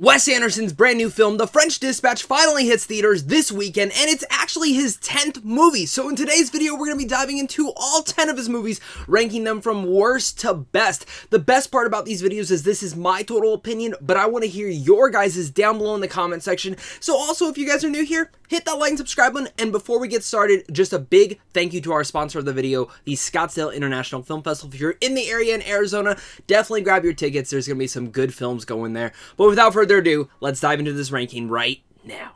Wes Anderson's brand new film, The French Dispatch, finally hits theaters this weekend, and it's actually his 10th movie. So in today's video, we're going to be diving into all 10 of his movies, ranking them from worst to best. The best part about these videos is this is my total opinion, but I want to hear your guys' down below in the comment section. So also, if you guys are new here, hit that like and subscribe button. And before we get started, just a big thank you to our sponsor of the video, the Scottsdale International Film Festival. If you're in the area in Arizona, definitely grab your tickets. There's going to be some good films going there. But without further ado, let's dive into this ranking right now.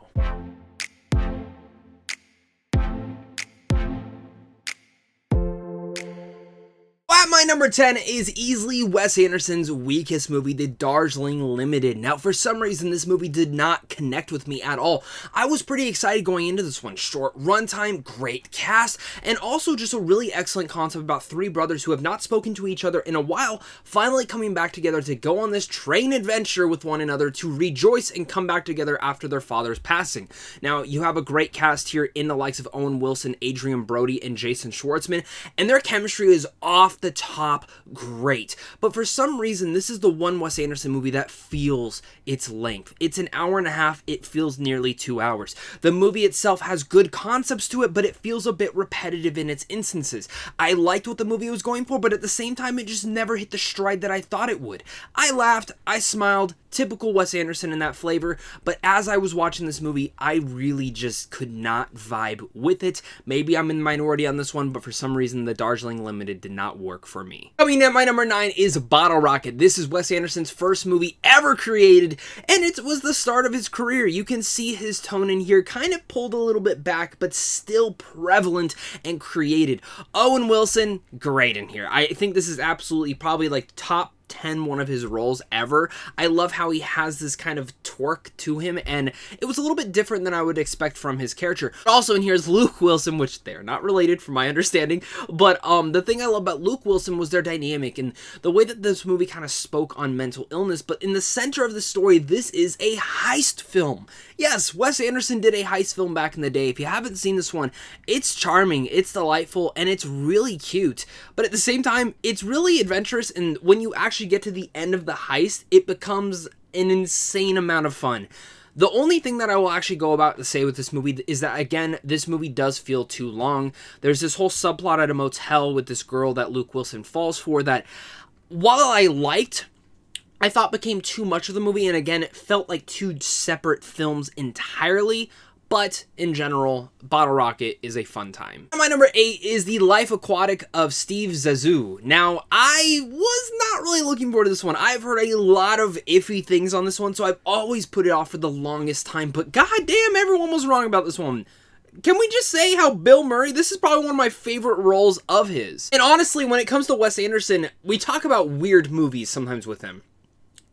At my number 10 is easily Wes Anderson's weakest movie, The Darjeeling Limited. Now, for some reason, this movie did not connect with me at all. I was pretty excited going into this one. Short runtime, great cast, and also just a really excellent concept about three brothers who have not spoken to each other in a while, finally coming back together to go on this train adventure with one another to rejoice and come back together after their father's passing. Now, you have a great cast here in the likes of Owen Wilson, Adrian Brody, and Jason Schwartzman, and their chemistry is off the top great. But for some reason, this is the one Wes Anderson movie that feels its length. It's an hour and a half. It feels nearly 2 hours. The movie itself has good concepts to it, but it feels a bit repetitive in its instances. I liked what the movie was going for, but at the same time, it just never hit the stride that I thought it would. I laughed, I smiled, typical Wes Anderson in that flavor, but as I was watching this movie, I really just could not vibe with it. Maybe I'm in the minority on this one, but for some reason, The Darjeeling Limited did not work for me. Coming in at my number 9 is Bottle Rocket. This is Wes Anderson's first movie ever created, and it was the start of his career. You can see his tone in here, kind of pulled a little bit back, but still prevalent and created. Owen Wilson, great in here. I think this is absolutely probably like top 10 one of his roles ever. I love how he has this kind of torque to him, and it was a little bit different than I would expect from his character. Also in here is Luke Wilson, which they're not related from my understanding, but the thing I love about Luke Wilson was their dynamic and the way that this movie kind of spoke on mental illness. But in the center of the story, this is a heist film. Yes, Wes Anderson did a heist film back in the day. If you haven't seen this one, it's charming, it's delightful, and it's really cute. But at the same time, it's really adventurous, and when you actually get to the end of the heist, it becomes an insane amount of fun. The only thing that I will actually go about to say with this movie is that, again, this movie does feel too long. There's this whole subplot at a motel with this girl that Luke Wilson falls for that, while I liked, I thought became too much of the movie, and again, it felt like two separate films entirely. But in general, Bottle Rocket is a fun time. My number 8 is The Life Aquatic of Steve Zissou. Now, I was not really looking forward to this one. I've heard a lot of iffy things on this one, so I've always put it off for the longest time. But goddamn, everyone was wrong about this one. Can we just say how Bill Murray, this is probably one of my favorite roles of his. And honestly, when it comes to Wes Anderson, we talk about weird movies sometimes with him.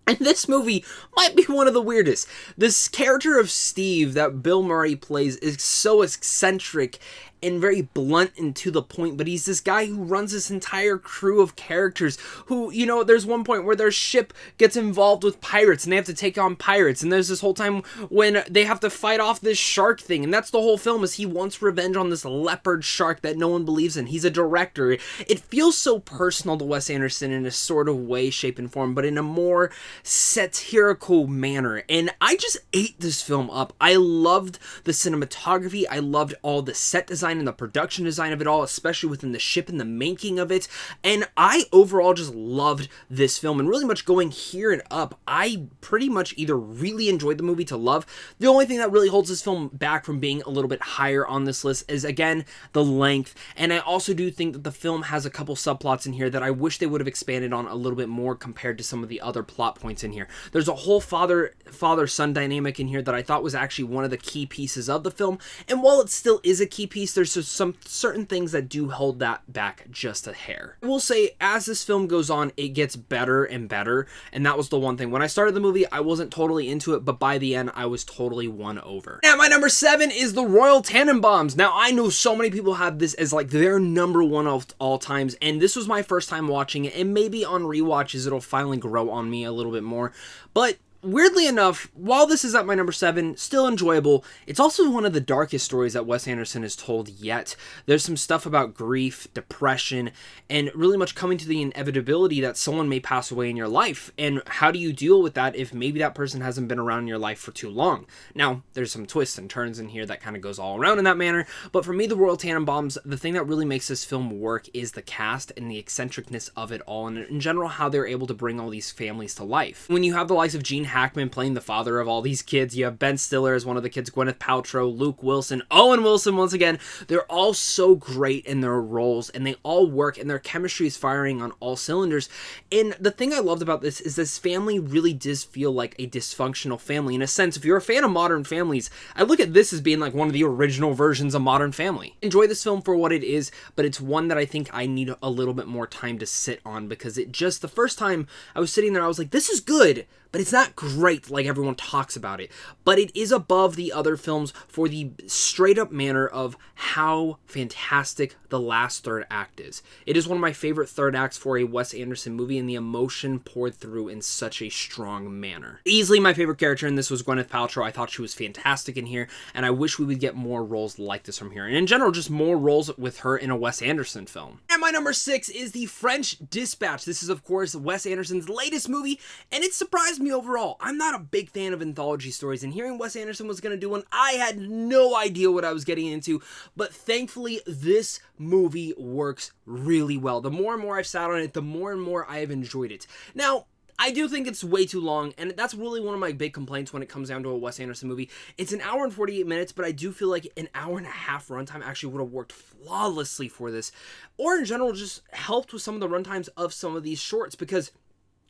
And this movie might be one of the weirdest. This character of Steve that Bill Murray plays is so eccentric and very blunt and to the point, but he's this guy who runs this entire crew of characters who, you know, there's one point where their ship gets involved with pirates and they have to take on pirates, and there's this whole time when they have to fight off this shark thing, and that's the whole film, is he wants revenge on this leopard shark that no one believes in. He's a director. It feels so personal to Wes Anderson in a sort of way, shape, and form, but in a more satirical manner, and I just ate this film up. I loved the cinematography. I loved all the set design and the production design of it all, especially within the ship and the making of it, and I overall just loved this film, and really much going here and up, I pretty much either really enjoyed the movie to love. The only thing that really holds this film back from being a little bit higher on this list is, again, the length, and I also do think that the film has a couple subplots in here that I wish they would have expanded on a little bit more compared to some of the other plot points in here. There's a whole father-son dynamic in here that I thought was actually one of the key pieces of the film, and while it still is a key piece, there's just some certain things that do hold that back just a hair. I will say, as this film goes on, it gets better and better, and that was the one thing. When I started the movie, I wasn't totally into it, but by the end, I was totally won over. Now, my number 7 is The Royal Tenenbaums. Now, I know so many people have this as like their number one of all times, and this was my first time watching it, and maybe on rewatches, it'll finally grow on me a little bit more, but weirdly enough, while this is at my number 7, still enjoyable, it's also one of the darkest stories that Wes Anderson has told yet. There's some stuff about grief, depression, and really much coming to the inevitability that someone may pass away in your life. And how do you deal with that if maybe that person hasn't been around in your life for too long? Now, there's some twists and turns in here that kind of goes all around in that manner, but for me, the Royal Tenenbaums, the thing that really makes this film work is the cast and the eccentricness of it all, and in general, how they're able to bring all these families to life. When you have the likes of Gene Hackman playing the father of all these kids, you have Ben Stiller as one of the kids, Gwyneth Paltrow, Luke Wilson, Owen Wilson once again, they're all so great in their roles, and they all work, and their chemistry is firing on all cylinders. And the thing I loved about this is this family really does feel like a dysfunctional family. In a sense, if you're a fan of Modern Families, I look at this as being like one of the original versions of Modern Family. Enjoy this film for what it is, but it's one that I think I need a little bit more time to sit on, because it just, the first time I was sitting there, I was like, this is good, but it's not great like everyone talks about it. But it is above the other films for the straight up manner of how fantastic the last third act is. It is one of my favorite third acts for a Wes Anderson movie, and the emotion poured through in such a strong manner. Easily my favorite character in this was Gwyneth Paltrow. I thought she was fantastic in here, and I wish we would get more roles like this from here. And in general, just more roles with her in a Wes Anderson film. And my number 6 is The French Dispatch. This is, of course, Wes Anderson's latest movie, and it surprised me overall. I'm not a big fan of anthology stories, and hearing Wes Anderson was going to do one, I had no idea what I was getting into, but thankfully this movie works really well. The more and more I've sat on it, the more and more I have enjoyed it. Now, I do think it's way too long, and that's really one of my big complaints when it comes down to a Wes Anderson movie. It's an hour and 48 minutes, but I do feel like an hour and a half runtime actually would have worked flawlessly for this, or in general just helped with some of the runtimes of some of these shorts, because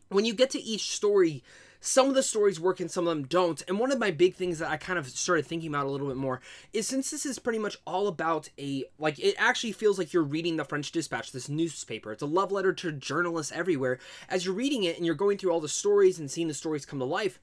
when you get to each story, some of the stories work and some of them don't. And one of my big things that I kind of started thinking about a little bit more is, since this is pretty much all about it actually feels like you're reading the French Dispatch, this newspaper. It's a love letter to journalists everywhere. As you're reading it and you're going through all the stories and seeing the stories come to life,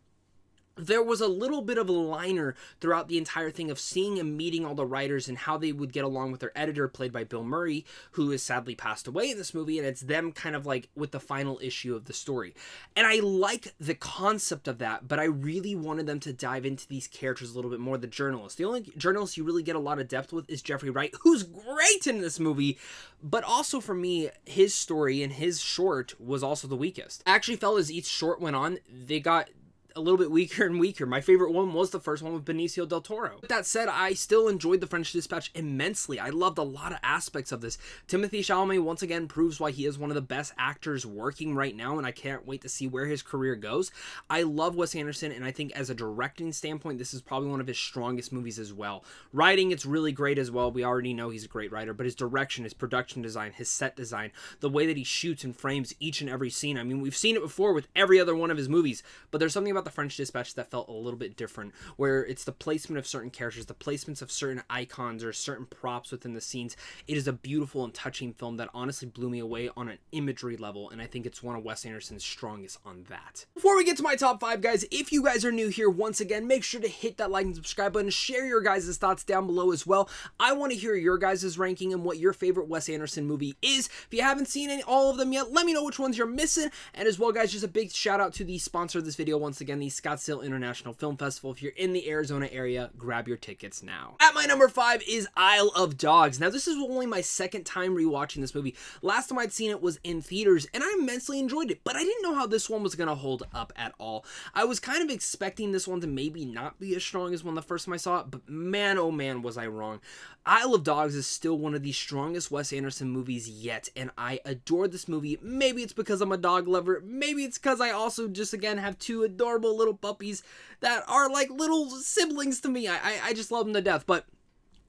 there was a little bit of a liner throughout the entire thing of seeing and meeting all the writers and how they would get along with their editor, played by Bill Murray, who has sadly passed away in this movie, and it's them kind of like with the final issue of the story. And I like the concept of that, but I really wanted them to dive into these characters a little bit more. The journalist. The only journalist you really get a lot of depth with is Jeffrey Wright, who's great in this movie, but also for me, his story and his short was also the weakest. I actually felt as each short went on, they got a little bit weaker and weaker. My favorite one was the first one with Benicio del Toro. With that said, I still enjoyed The French Dispatch immensely. I loved a lot of aspects of this. Timothée Chalamet once again proves why he is one of the best actors working right now, and I can't wait to see where his career goes. I love Wes Anderson, and I think as a directing standpoint, this is probably one of his strongest movies as well. Writing, it's really great as well. We already know he's a great writer, but his direction, his production design, his set design, the way that he shoots and frames each and every scene. I mean, we've seen it before with every other one of his movies, but there's something about The French Dispatch that felt a little bit different, where it's the placement of certain characters, the placements of certain icons or certain props within the scenes. It is a beautiful and touching film that honestly blew me away on an imagery level, and I think it's one of Wes Anderson's strongest on that. Before we get to my top 5, guys, if you guys are new here, once again, make sure to hit that like and subscribe button, share your guys' thoughts down below as well. I want to hear your guys' ranking and what your favorite Wes Anderson movie is. If you haven't seen all of them yet, let me know which ones you're missing. And as well, guys, just a big shout out to the sponsor of this video once again, the Scottsdale International Film Festival. If you're in the Arizona area, grab your tickets now. At my number 5 is Isle of Dogs. Now, this is only my second time rewatching this movie. Last time I'd seen it was in theaters, and I immensely enjoyed it, but I didn't know how this one was going to hold up at all. I was kind of expecting this one to maybe not be as strong as when the first time I saw it, but man, oh man, was I wrong. Isle of Dogs is still one of the strongest Wes Anderson movies yet, and I adore this movie. Maybe it's because I'm a dog lover. Maybe it's because I also just, again, have two adorable little puppies that are like little siblings to me. I just love them to death, but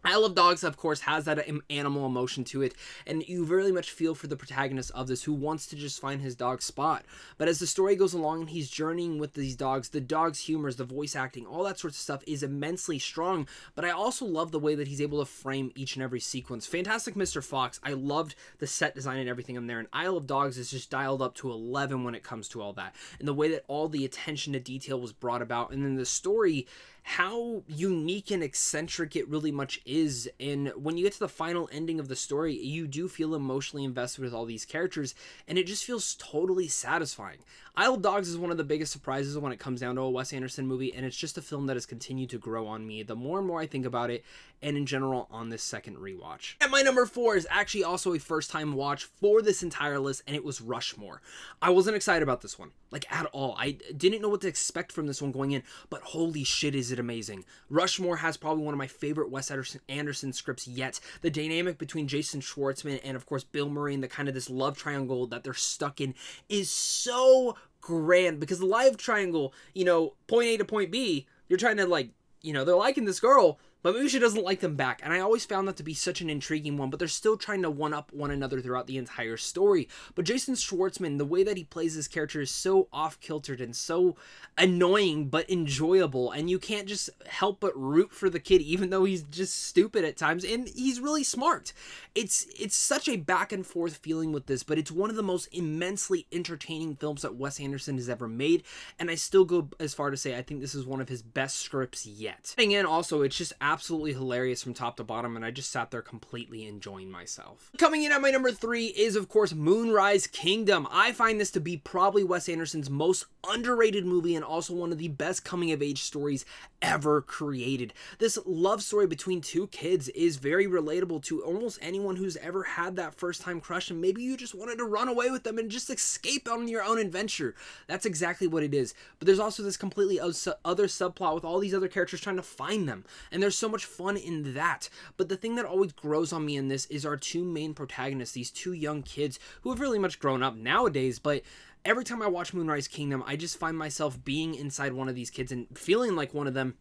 Isle of Dogs, of course, has that animal emotion to it, and you very much feel for the protagonist of this, who wants to just find his dog Spot. But as the story goes along and he's journeying with these dogs, the dog's humors, the voice acting, all that sort of stuff is immensely strong, but I also love the way that he's able to frame each and every sequence. Fantastic Mr. Fox, I loved the set design and everything in there, and Isle of Dogs is just dialed up to 11 when it comes to all that, and the way that all the attention to detail was brought about, and then the story, how unique and eccentric it really much is. And when you get to the final ending of the story, you do feel emotionally invested with all these characters, and it just feels totally satisfying. Isle of Dogs is one of the biggest surprises when it comes down to a Wes Anderson movie, and it's just a film that has continued to grow on me the more and more I think about it, and in general on this second rewatch. At my number 4 is actually also a first-time watch for this entire list, and it was Rushmore. I wasn't excited about this one, like at all. I didn't know what to expect from this one going in, but holy shit is it amazing. Rushmore has probably one of my favorite Wes Anderson scripts yet. The dynamic between Jason Schwartzman and of course Bill Murray and the kind of this love triangle that they're stuck in is so grand, because the love triangle, you know, point A to point B, you're trying to, like, you know, they're liking this girl, but maybe she doesn't like them back. And I always found that to be such an intriguing one, but they're still trying to one-up one another throughout the entire story. But Jason Schwartzman, the way that he plays his character is so off-kiltered and so annoying but enjoyable, and you can't just help but root for the kid, even though he's just stupid at times, and he's really smart. It's such a back-and-forth feeling with this, but it's one of the most immensely entertaining films that Wes Anderson has ever made, and I still go as far to say I think this is one of his best scripts yet. And again, also, it's just absolutely hilarious from top to bottom, and I just sat there completely enjoying myself. Coming in at my number 3 is, of course, Moonrise Kingdom. I find this to be probably Wes Anderson's most underrated movie, and also one of the best coming-of-age stories ever created. This love story between two kids is very relatable to almost anyone who's ever had that first-time crush, and maybe you just wanted to run away with them and just escape on your own adventure. That's exactly what it is. But there's also this completely other subplot with all these other characters trying to find them, and there's so much fun in that. But the thing that always grows on me in this is our two main protagonists, these two young kids who have really much grown up nowadays, but every time I watch Moonrise Kingdom, I just find myself being inside one of these kids and feeling like one of them,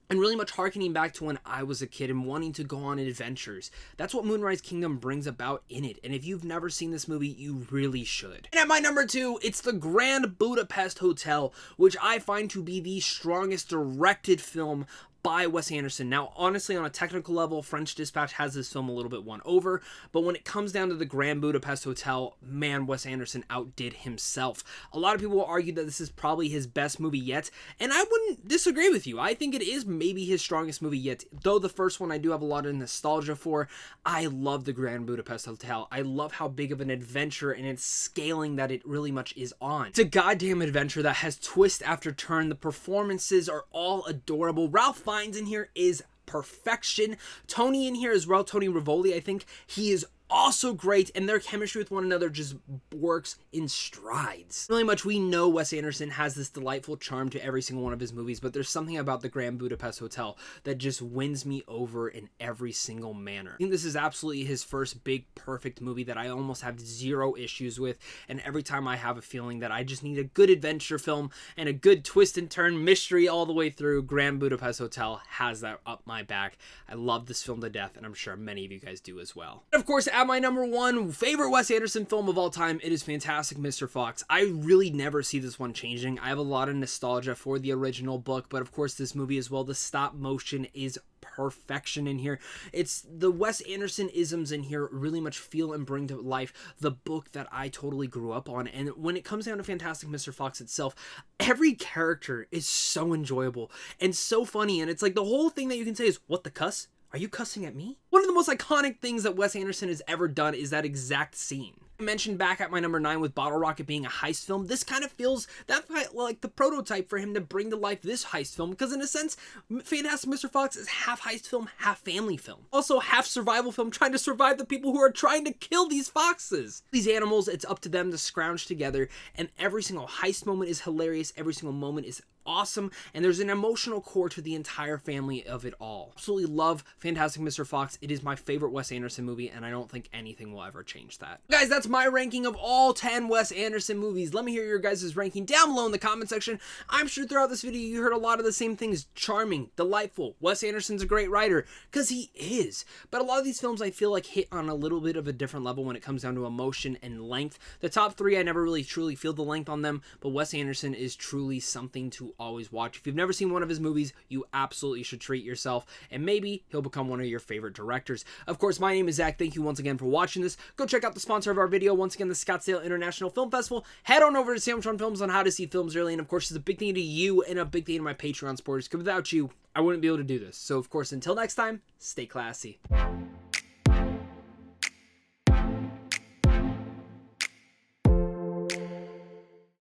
and really much hearkening back to when I was a kid and wanting to go on adventures. That's what Moonrise Kingdom brings about in it, and if you've never seen this movie, you really should. And at my number 2, it's the Grand Budapest Hotel, which I find to be the strongest directed film by Wes Anderson. Now, honestly, on a technical level, French Dispatch has this film a little bit won over, but when it comes down to the Grand Budapest Hotel, man, Wes Anderson outdid himself. A lot of people will argue that this is probably his best movie yet, and I wouldn't disagree with you. I think it is maybe his strongest movie yet, though the first one I do have a lot of nostalgia for. I love the Grand Budapest Hotel. I love how big of an adventure and its scaling that it really much is on. It's a goddamn adventure that has twist after turn. The performances are all adorable. Ralph Fiennes in here is perfection. Tony in here as well, Tony Rivoli, I think he is also great, and their chemistry with one another just works in strides. Really much, we know Wes Anderson has this delightful charm to every single one of his movies, but there's something about the Grand Budapest Hotel that just wins me over in every single manner. I think this is absolutely his first big perfect movie that I almost have zero issues with, and every time I have a feeling that I just need a good adventure film and a good twist and turn mystery all the way through, Grand Budapest Hotel has that up my back. I love this film to death, and I'm sure many of you guys do as well. And of course, at my number 1 favorite Wes Anderson film of all time, it is Fantastic Mr. Fox. I really never see this one changing. I have a lot of nostalgia for the original book, but of course this movie as well, the stop motion is perfection in here. It's the Wes Anderson isms in here really much feel and bring to life the book that I totally grew up on. And when it comes down to Fantastic Mr. Fox itself, every character is so enjoyable and so funny, and it's like the whole thing that you can say is, what the cuss? Are you cussing at me? One of the most iconic things that Wes Anderson has ever done is that exact scene. I mentioned back at my number 9 with Bottle Rocket being a heist film. This kind of feels that like the prototype for him to bring to life this heist film, because in a sense, Fantastic Mr. Fox is half heist film, half family film. Also half survival film, trying to survive the people who are trying to kill these foxes. These animals, it's up to them to scrounge together, and every single heist moment is hilarious. Every single moment is awesome, and there's an emotional core to the entire family of it all. Absolutely love Fantastic Mr. Fox. It is my favorite Wes Anderson movie, and I don't think anything will ever change that. Guys, that's my ranking of all 10 Wes Anderson movies. Let me hear your guys' ranking down below in the comment section. I'm sure throughout this video you heard a lot of the same things. Charming, delightful, Wes Anderson's a great writer, because he is. But a lot of these films I feel like hit on a little bit of a different level when it comes down to emotion and length. The top 3, I never really truly feel the length on them, but Wes Anderson is truly something to always watch. If you've never seen one of his movies, you absolutely should treat yourself, and maybe he'll become one of your favorite directors. Of course, my name is Zach. Thank you once again for watching this. Go check out the sponsor of our video, once again, the Scottsdale International Film Festival. Head on over to Sandwich on Films on how to see films early, and of course, it's a big thing to you and a big thing to my Patreon supporters, because without you, I wouldn't be able to do this. So, of course, until next time, stay classy.